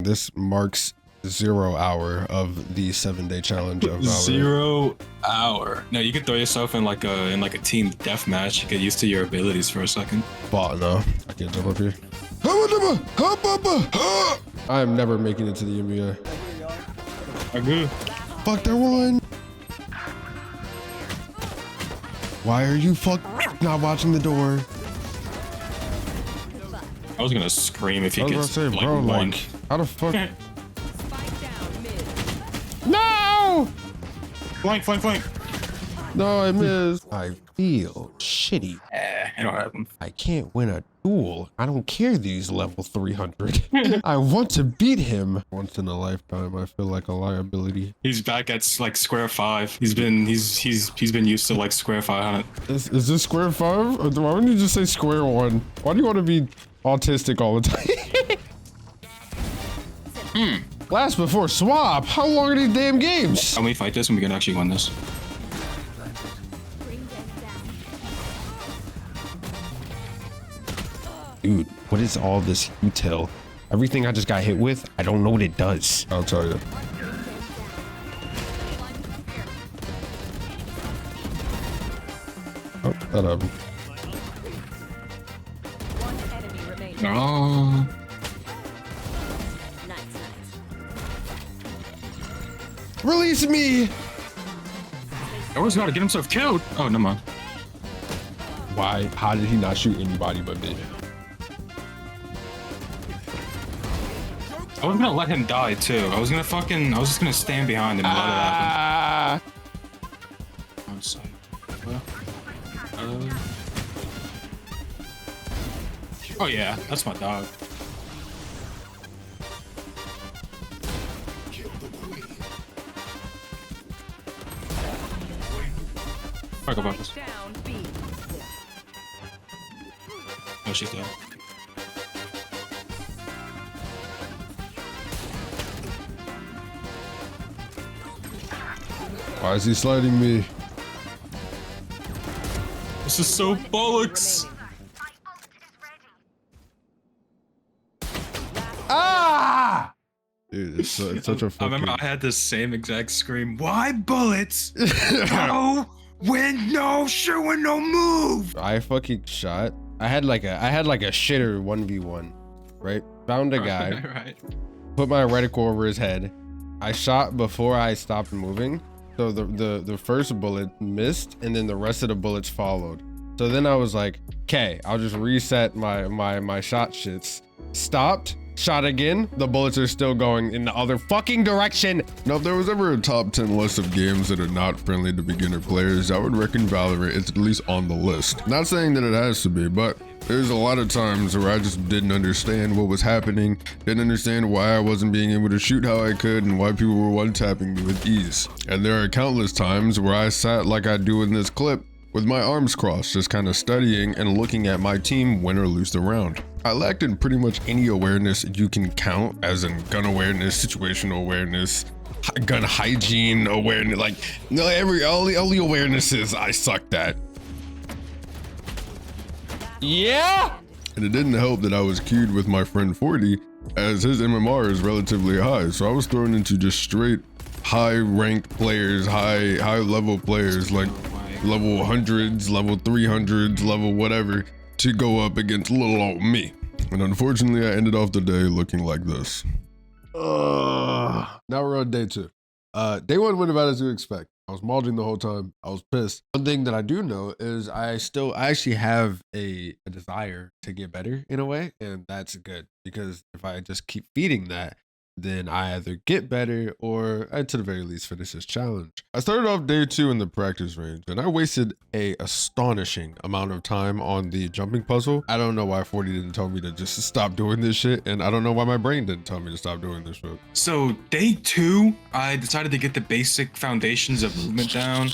This marks 0 hour of the 7-day challenge of Valorant. 0 hour. No, you could throw yourself in like a team deathmatch. Get used to your abilities for a second. Bot, no. I can't jump up here. I am never making it to the NBA. Agree. Fuck, they're one. Why are you not watching the door? I was gonna scream if he gets say, like bro, one. like, how the fuck? No! Flank. No, I missed. I feel shitty. It don't happen. I can't win a duel. I don't care these level 300. I want to beat him. Once in a lifetime, I feel like a liability. He's back at like square 5. He's been used to like square 500. Is this square 5? Or why wouldn't you just say square 1? Why do you want to be autistic all the time? Last before swap. How long are these damn games? How we fight this and we can actually win this? Dude, what is all this util? Everything I just got hit with, I don't know what it does. I'll tell you. Oh, that happened. Oh. Release me! I always gotta get himself killed. Oh, never mind. Why? How did he not shoot anybody but me? I was gonna let him die too. I was just gonna stand behind him and let it happen. One side. Oh yeah, that's my dog. Fuck about this. Oh, she's dead. Why is he sliding me? This is so bollocks. Ah! Dude, it's such a fucking... I remember I had the same exact scream. Why bullets? No, win, no, shooting, no move. I fucking shot. I had like a shitter 1v1, right? Found a guy, Right. put my reticle over his head. I shot before I stopped moving. So the first bullet missed and then the rest of the bullets followed. So then I was like, okay, I'll just reset my shot shits. Stopped, shot again. The bullets are still going in the other fucking direction. Now, if there was ever a top 10 list of games that are not friendly to beginner players, I would reckon Valorant is at least on the list. Not saying that it has to be, but there's a lot of times where I just didn't understand what was happening, didn't understand why I wasn't being able to shoot how I could and why people were one-tapping me with ease. And there are countless times where I sat like I do in this clip with my arms crossed, just kind of studying and looking at my team win or lose the round. I lacked in pretty much any awareness you can count, as in gun awareness, situational awareness, gun hygiene awareness, like no, all the awarenesses I sucked at. Yeah. And it didn't help that I was queued with my friend 40, as his MMR is relatively high. So I was thrown into just straight high ranked players, high level players, like level hundreds, level 300s, level whatever, to go up against little old me. And unfortunately, I ended off the day looking like this. Now we're on day 2. Day 1 went about as you expect. I was mauled the whole time. I was pissed. One thing that I do know is I actually have a desire to get better in a way, and that's good, because if I just keep feeding that, then I either get better or I, to the very least, finish this challenge. I started off day 2 in the practice range, and I wasted a astonishing amount of time on the jumping puzzle. I don't know why 40 didn't tell me to just stop doing this shit, and I don't know why my brain didn't tell me to stop doing this shit. So day 2, I decided to get the basic foundations of movement down.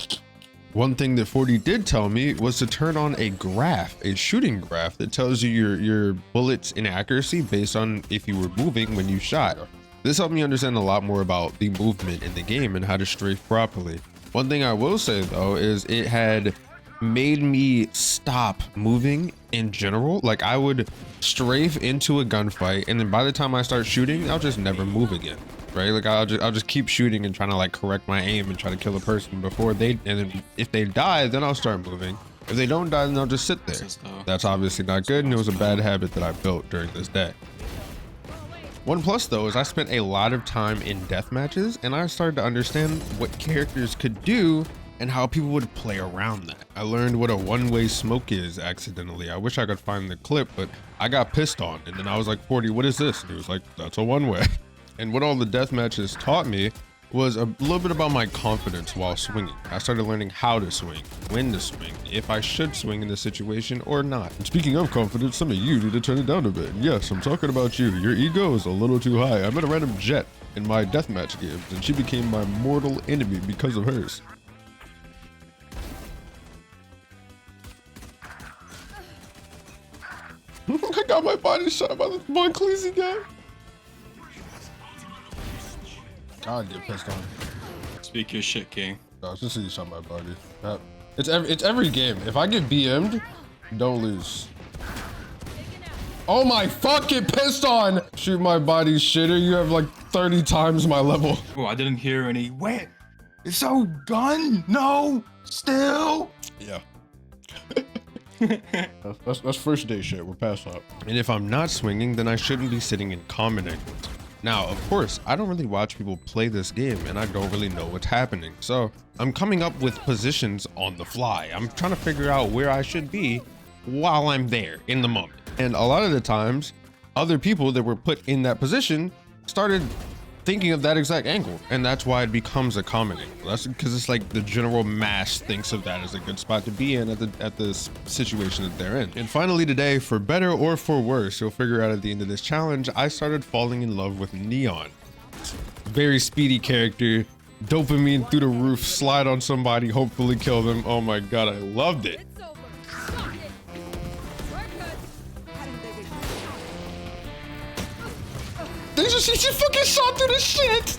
One thing that 40 did tell me was to turn on a graph, a shooting graph that tells you your bullets inaccuracy based on if you were moving when you shot. This helped me understand a lot more about the movement in the game and how to strafe properly. One thing I will say though is it had made me stop moving in general. Like I would strafe into a gunfight, and then by the time I start shooting, I'll just never move again. Right? Like I'll just keep shooting and trying to like correct my aim and try to kill a person before they, and then if they die, then I'll start moving. If they don't die, then I'll just sit there. That's obviously not good, and it was a bad habit that I built during this day. One plus though is I spent a lot of time in death matches, and I started to understand what characters could do and how people would play around that. I learned what a one-way smoke is accidentally. I wish I could find the clip, but I got pissed on, and then I was like, 40, what is this? And he was like, that's a one-way. And what all the death matches taught me was a little bit about my confidence while swinging. I started learning how to swing, when to swing, if I should swing in this situation or not. And speaking of confidence, some of you need to turn it down a bit. Yes, I'm talking about you. Your ego is a little too high. I met a random Jet in my deathmatch games, and she became my mortal enemy because of hers. I got my body shot by this one Cleasy guy. God, get pissed on. Speak your shit, King. No, it's just he shot my body. It's every game. If I get BM'd, don't lose. Oh my fucking pissed on! Shoot my body, shitter. You have like 30 times my level. Oh, I didn't hear any. Wait, it's so gun? No, still? Yeah. that's first day shit. We're past that. And if I'm not swinging, then I shouldn't be sitting and commenting. Now, of course, I don't really watch people play this game, and I don't really know what's happening. So I'm coming up with positions on the fly. I'm trying to figure out where I should be while I'm there in the moment. And a lot of the times, other people that were put in that position started thinking of that exact angle, and that's why it becomes a common angle. That's because it's like the general mass thinks of that as a good spot to be in at the situation that they're in. And finally today, for better or for worse, you'll figure out at the end of this challenge, I started falling in love with Neon. Very speedy character, dopamine through the roof, slide on somebody, hopefully kill them. Oh my god, I loved it. She just fucking shot through the shit.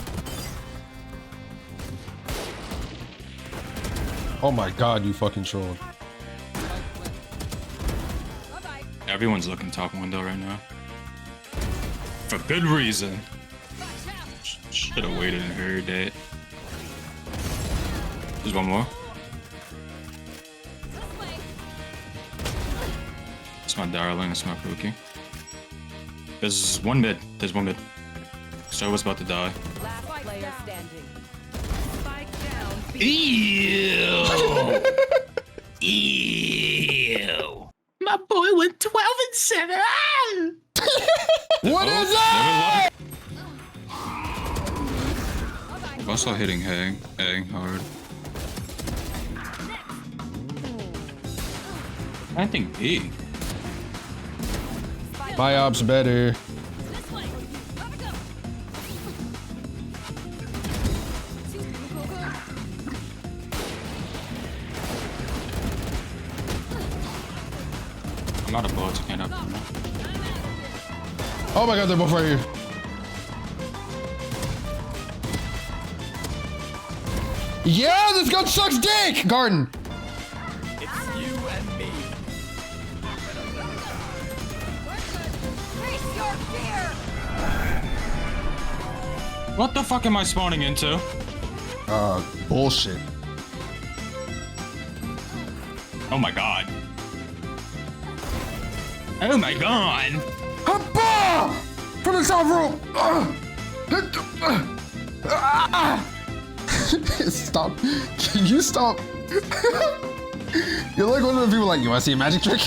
Oh my god, you fucking troll. Everyone's looking top window right now. For good reason. Should have waited and heard that. There's one more. It's my darling, it's my Pookie. There's one mid. There's one mid. Star was about to die. Last player standing. Spike down. Ew. Ew. My boy went 12 and 7. What is that? I saw hitting hang hard. I think B. My op's better. I'm out of bullets, I can't up. Oh my god, they're both right here. Yeah, this gun sucks dick! Garden. It's you and me. Face your fear. What the fuck am I spawning into? Bullshit. Oh my god. Oh my god. Hoppa! From the top rope! Stop. Can you stop? You're like one of the people like, you wanna see a magic trick?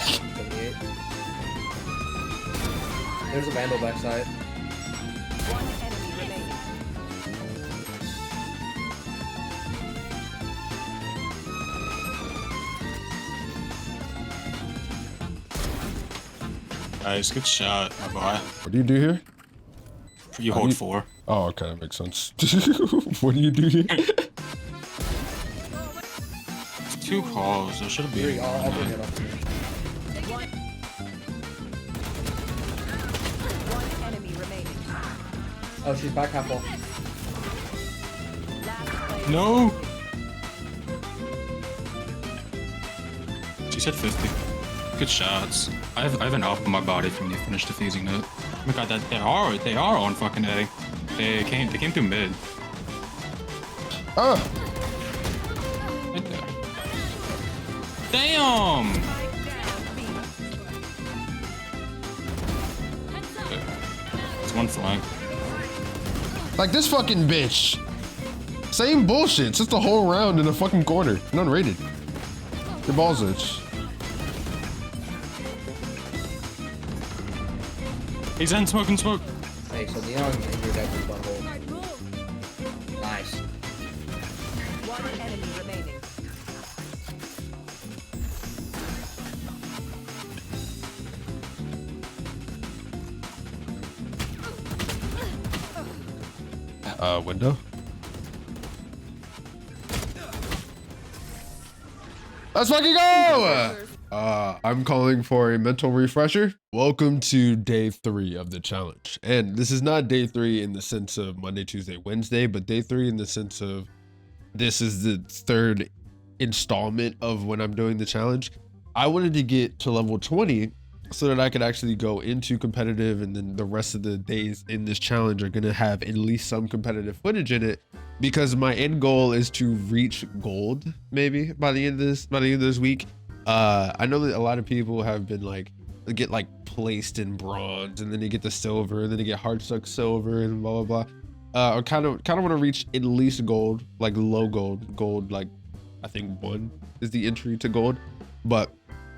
There's a vandal backside. One enemy remaining. Nice, good shot, my boy. What do you do here? You hold 4. Oh, okay, that makes sense. What do you do here? 2 calls, there should be. Three, I'll bring it up. One enemy remaining. Oh, she's back half wall. Last player. No! She said 50. Good shots. I have an up on my body from the finish defusing that. Oh my god, they are on fucking A. They came through mid. Oh, Right there. Damn! It's one flank. like this fucking bitch. Same bullshit. Just the whole round in a fucking corner. And unrated. Your balls itch. He's in smoke and smoke. Hey, so Neon injured every bundle. Nice. One enemy remaining. Window. Let's fucking go! I'm calling for a mental refresher. Welcome to day 3 of the challenge. And this is not day 3 in the sense of Monday, Tuesday, Wednesday, but day 3 in the sense of this is the 3rd installment of when I'm doing the challenge. I wanted to get to level 20 so that I could actually go into competitive, and then the rest of the days in this challenge are gonna have at least some competitive footage in it, because my end goal is to reach gold maybe by the end of this week. I know that a lot of people have been like, get like placed in bronze, and then they get the silver, and then they get hard stuck silver, and blah blah blah. I kind of want to reach at least gold, like low gold, like I think 1 is the entry to gold, but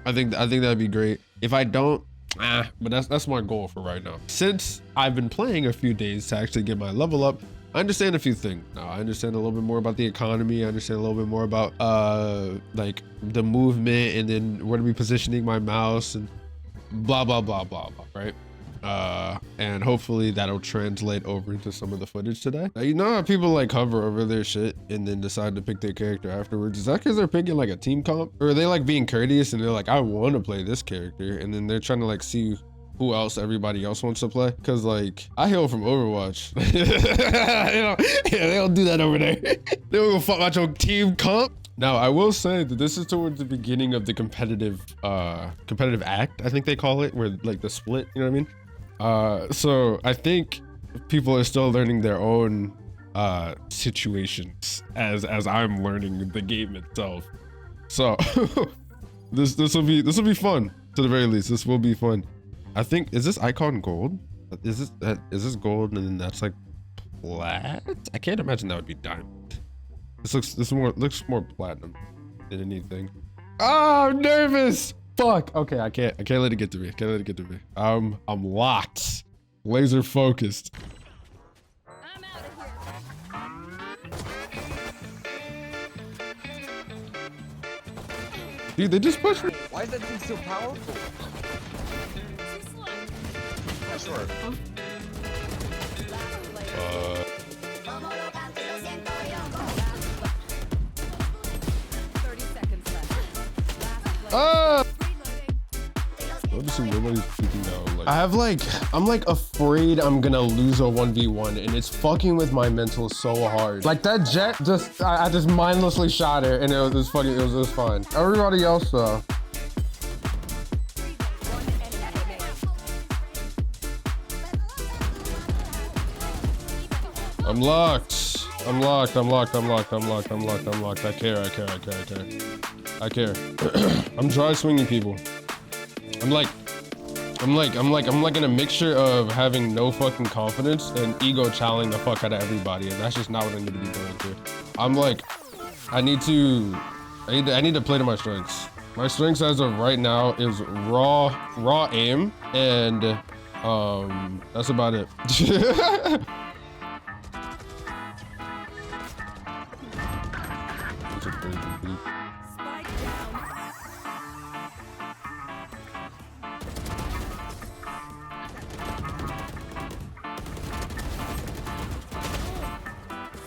I think that'd be great. If I don't, but that's my goal for right now. Since I've been playing a few days to actually get my level up, I understand a few things now. I understand a little bit more about the economy. I understand a little bit more about like the movement, and then where to be positioning my mouse, and blah blah blah blah blah, right? And hopefully that'll translate over into some of the footage today. Now, you know how people like hover over their shit and then decide to pick their character afterwards? Is that because they're picking like a team comp, or are they like being courteous and they're like, I want to play this character, and then they're trying to like see who else everybody else wants to play? Because like I hail from Overwatch. Yeah, they don't do that over there. They don't go fuck about your team comp. Now, I will say that this is towards the beginning of the competitive act, I think they call it, where like the split, you know what I mean? So I think people are still learning their own situations as I'm learning the game itself. So this will be fun, to the very least. This will be fun. I think, is this icon gold? Is this gold and then that's like plat? I can't imagine that would be diamond. This looks more platinum than anything. Oh, I'm nervous. Fuck. Okay, I can't let it get to me. I'm locked. Laser focused. I'm out of here. Dude, they just pushed me. Why is that thing so powerful? Yeah, sure. I'm like afraid I'm gonna lose a 1v1, and it's fucking with my mental so hard. Like that jet I just mindlessly shot it, and it was fine. Everybody else though. I'm locked. I care. I'm dry swinging people. I'm like in a mixture of having no fucking confidence and ego challenging the fuck out of everybody, and that's just not what I need to be doing here. I'm like, I need to play to my strengths. My strengths as of right now is raw aim, and that's about it.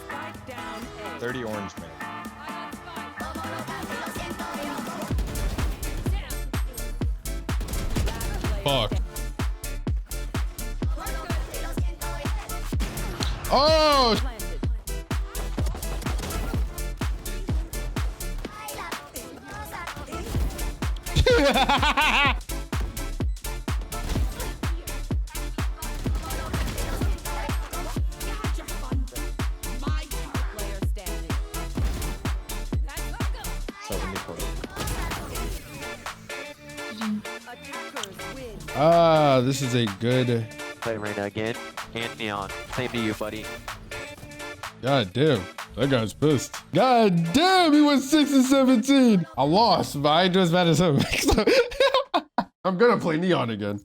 Spike down A. 30 orange man. Fuck. Oh! Player standing. 74. Attackers win. Ah, this is a good. Play Reyna again. And Neon. Same to you, buddy. God damn, that guy's pissed. God damn, he went 6 and 17. I lost, but I ain't just as bad as him. I'm gonna play Neon again.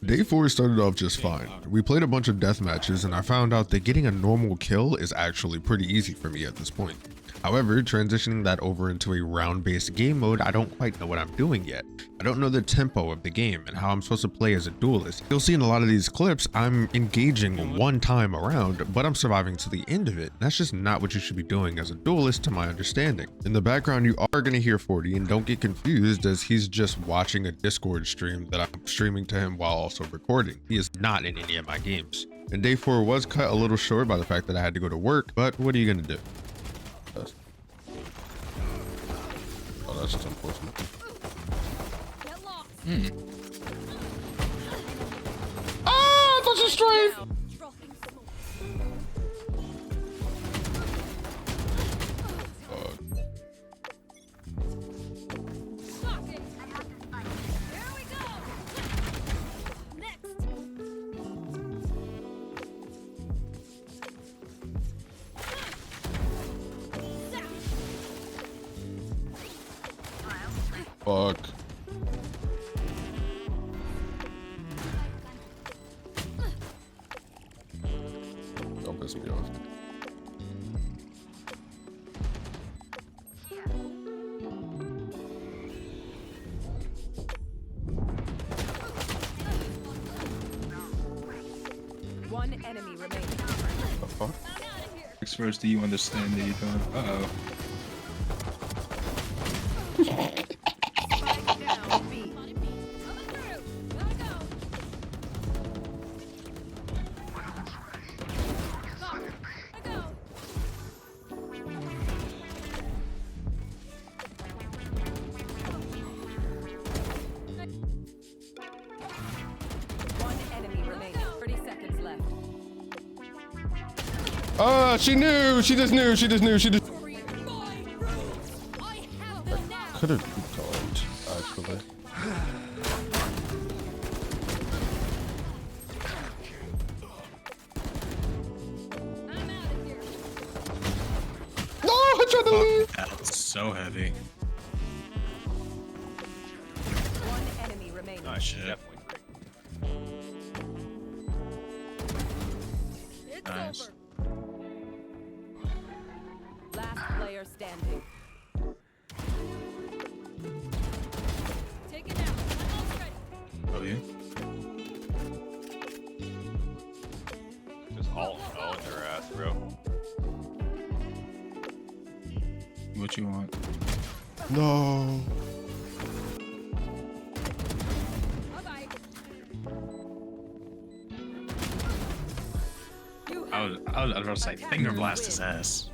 Day 4 started off just fine. We played a bunch of death matches and I found out that getting a normal kill is actually pretty easy for me at this point. However, transitioning that over into a round-based game mode, I don't quite know what I'm doing yet. I don't know the tempo of the game and how I'm supposed to play as a duelist. You'll see in a lot of these clips, I'm engaging one time around, but I'm surviving to the end of it. That's just not what you should be doing as a duelist to my understanding. In the background, you are going to hear 40, and don't get confused as he's just watching a Discord stream that I'm streaming to him while also recording. He is not in any of my games. And day 4 was cut a little short by the fact that I had to go to work, but what are you going to do? Oh, that's just unfortunate. Ah, that's a strafe! Fuck. Don't piss me off. One enemy remaining. The fuck? First, do you understand that you're doing? Uh-oh. Down B. One enemy remaining. 30 seconds left. She knew! She just knew! She just knew! She just... Could have called, actually. No! I tried to leave! That's so heavy. One enemy remaining. Oh, shit. It's Nice. over. Last player standing. Take it out. Oh, yeah? Just all in their ass, bro. What you want? No. Bye-bye. I was about to say finger blast his ass.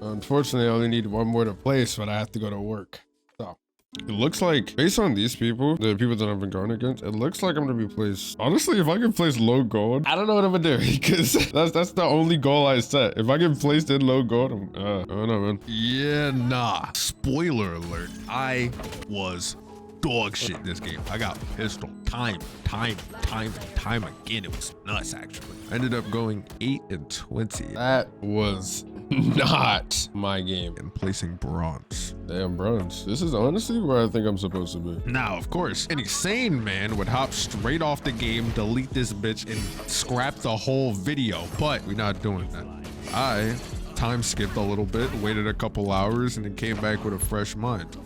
Unfortunately, I only need one more to place, but I have to go to work. So, it looks like, based on these people, the people that I've been going against, it looks like I'm gonna be placed. Honestly, if I can place low gold, I don't know what I'm gonna do because that's the only goal I set. If I get placed in low gold, I don't know, man. Yeah, nah. Spoiler alert. I was dog shit this game. I got pistol time again. It was nuts, actually. I ended up going 8 and 20. That was not my game. And placing bronze. Damn, bronze. This is honestly where I think I'm supposed to be. Now, of course, any sane man would hop straight off the game, delete this bitch, and scrap the whole video. But we're not doing that. I time skipped a little bit, waited a couple hours, and then came back with a fresh mind.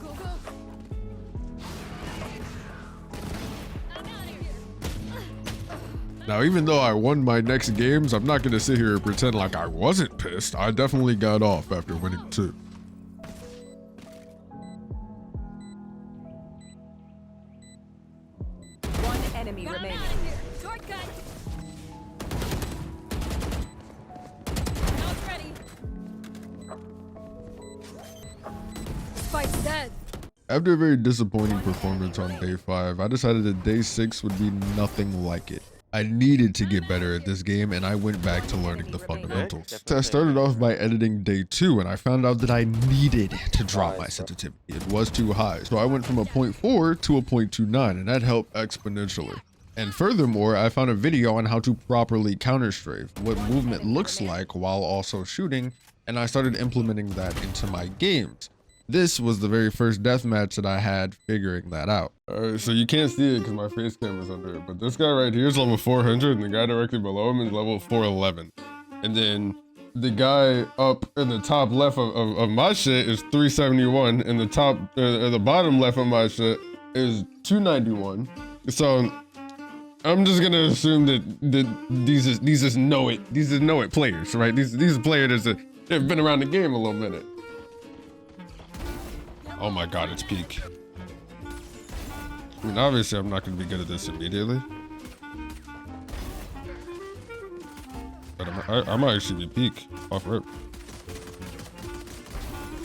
Now, even though I won my next games, I'm not gonna sit here and pretend like I wasn't pissed. I definitely got off after winning 2. One enemy remaining. Shortcut. Ready. Spike's dead. After a very disappointing performance on day 5, I decided that day 6 would be nothing like it. I needed to get better at this game, and I went back to learning the fundamentals. So I started off by editing day 2, and I found out that I needed to drop my sensitivity. It was too high, so I went from a 0.4 to a 0.29, and that helped exponentially. And furthermore, I found a video on how to properly counter-strafe, what movement looks like while also shooting, and I started implementing that into my games. This was the very first deathmatch that I had figuring that out. Alright, so you can't see it because my face camera's under it, but this guy right here is level 400 and the guy directly below him is level 411. And then the guy up in the top left of my shit is 371 and the bottom left of my shit is 291. So I'm just gonna assume that these is know it players, right? These players that have been around the game a little minute. Oh my god, it's peak. I mean, obviously I'm not gonna be good at this immediately. But I might actually be peak off rip.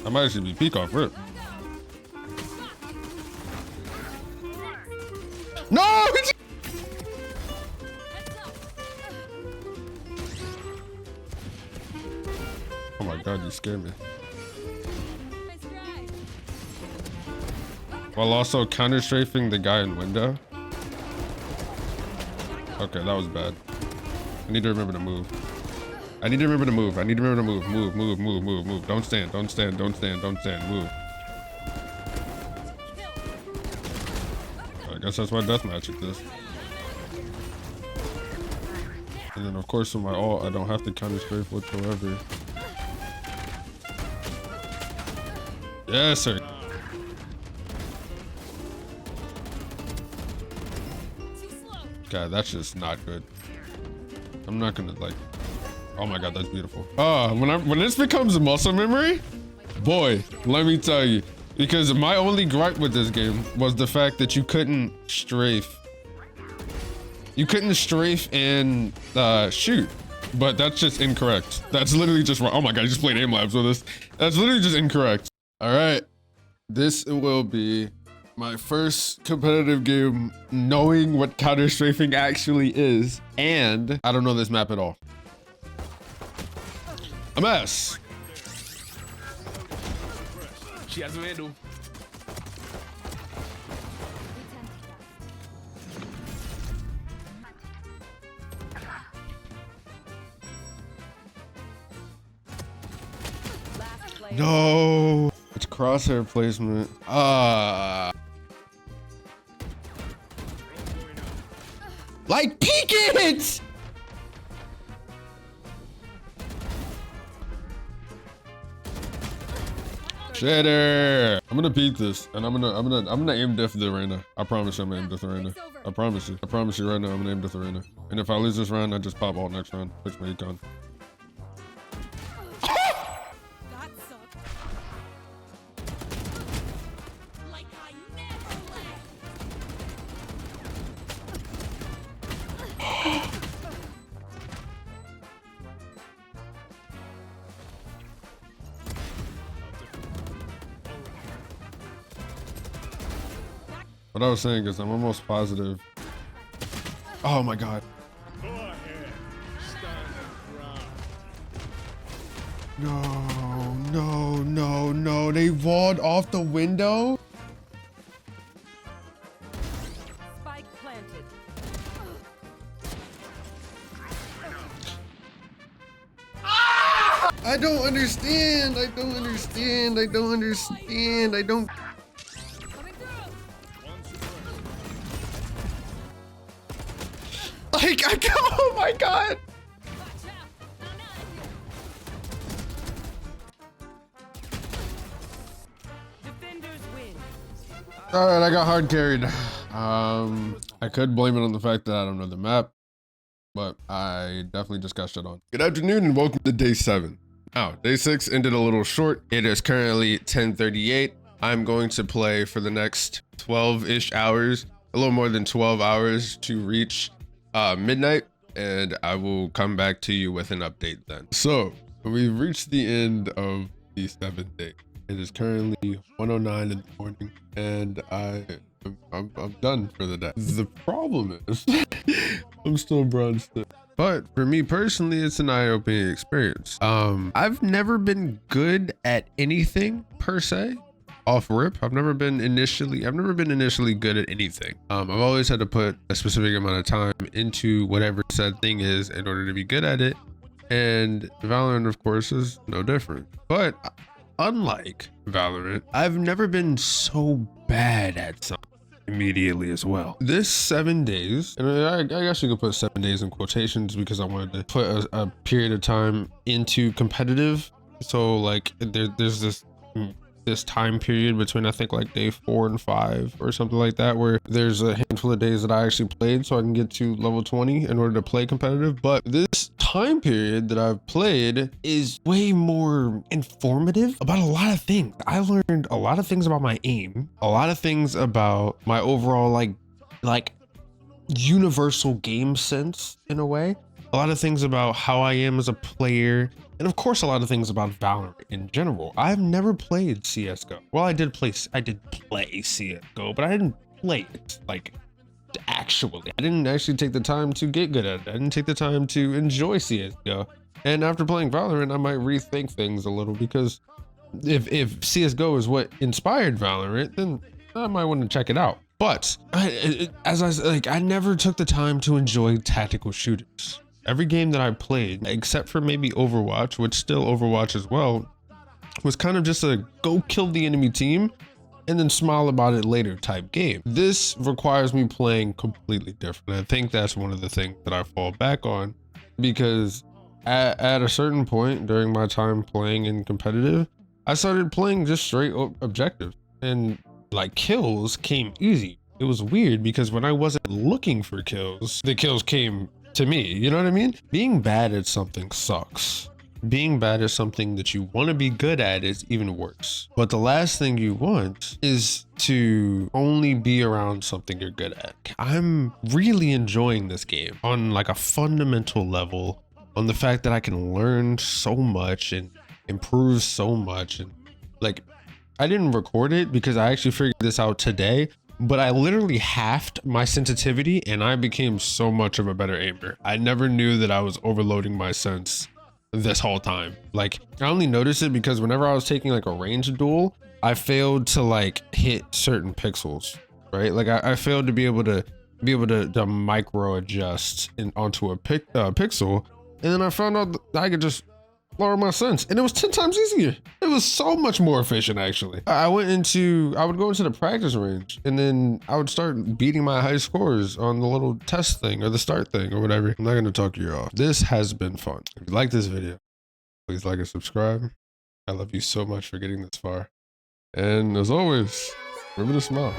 I might actually be peak off rip. No! Oh my god, you scared me. While also counter-strafing the guy in window. Okay, that was bad. I need to remember to move. I need to remember to move. I need to remember to move. Move, move, move, move, move. Don't stand, don't stand, don't stand, don't stand. Move. I guess that's my deathmatch at this. And then of course with my ult, I don't have to counter-strafe whatsoever. Yes, sir. God, that's just not good. I'm not gonna like. Oh my god, that's beautiful. When this becomes muscle memory, boy, let me tell you, because my only gripe with this game was the fact that you couldn't strafe. You couldn't strafe and shoot, but that's just incorrect. That's literally just wrong. Oh my god, I just played aim labs with this. That's literally just incorrect. All right, this will be my first competitive game knowing what counter strafing actually is, and I don't know this map at all. A mess. She has a middle. No, it's crosshair placement. Like peek it! Shitter! I'm gonna peek this, and I'm gonna aim death the arena. I promise you I'm gonna aim death the arena. I promise you. I promise you right now I'm gonna aim death the arena. And if I lose this round, I just pop all next round. Pitch my econ. What I was saying is I'm almost positive. Oh my god. No, no, no, no. They walled off the window? Spike planted. I don't understand. I don't understand. I don't understand. I don't. Like, oh my god. Defenders win. All right, I got hard carried. I could blame it on the fact that I don't know the map, but I definitely just got shit on. Good afternoon and welcome to day 7. Now, day 6 ended a little short. It is currently 10:38. I'm going to play for the next 12-ish hours, a little more than 12 hours to reach midnight, and I will come back to you with an update then. So we've reached the end of the 7th day. It is currently 1:09 in the morning, and I'm done for the day. The problem is, I'm still bronzed. But for me personally, it's an eye-opening experience. I've never been good at anything per se. Off rip, I've never been initially good at anything. I've always had to put a specific amount of time into whatever said thing is in order to be good at it. And Valorant, of course, is no different. But unlike Valorant, I've never been so bad at something immediately as well. This 7 days, and I guess you could put 7 days in quotations because I wanted to put a period of time into competitive. So like there's this time period between I think like day 4 and 5 or something like that, where there's a handful of days that I actually played so I can get to level 20 in order to play competitive. But this time period that I've played is way more informative about a lot of things. I learned a lot of things about my aim, a lot of things about my overall like universal game sense in a way, a lot of things about how I am as a player, and of course a lot of things about Valorant in general. I've never played CSGO. Well, I did play CSGO, but I didn't play it like actually. I didn't actually take the time to get good at it. I didn't take the time to enjoy CSGO. And after playing Valorant, I might rethink things a little, because if CSGO is what inspired Valorant, then I might want to check it out. But I never took the time to enjoy tactical shooters. Every game that I played, except for maybe Overwatch, which still Overwatch as well, was kind of just a go kill the enemy team and then smile about it later type game. This requires me playing completely different. I think that's one of the things that I fall back on, because at a certain point during my time playing in competitive, I started playing just straight objectives, and like kills came easy. It was weird because when I wasn't looking for kills, the kills came to me. You know what I mean? Being bad at something sucks. Being bad at something that you want to be good at is even worse. But the last thing you want is to only be around something you're good at. I'm really enjoying this game on like a fundamental level, on the fact that I can learn so much and improve so much. And like, I didn't record it because I actually figured this out today, but I literally halved my sensitivity and I became so much of a better aimer. I never knew that I was overloading my sense this whole time. Like, I only noticed it because whenever I was taking like a ranged duel, I failed to like hit certain pixels, right? Like I failed to be able to micro adjust onto a pixel, and then I found out that I could just lower my sense, and it was 10 times easier. It was so much more efficient, actually. I would go into the practice range, and then I would start beating my high scores on the little test thing or the start thing or whatever. I'm not gonna talk you off. This has been fun. If you like this video, please like and subscribe. I love you so much for getting this far. And as always, remember to smile.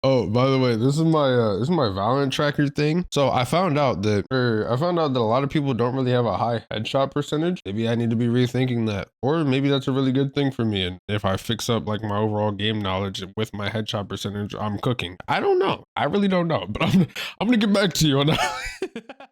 Oh, by the way, this is my Valorant tracker thing. So I found out that a lot of people don't really have a high headshot percentage. Maybe I need to be rethinking that, or maybe that's a really good thing for me. And if I fix up like my overall game knowledge with my headshot percentage, I'm cooking. I don't know. I really don't know, but I'm gonna get back to you on that.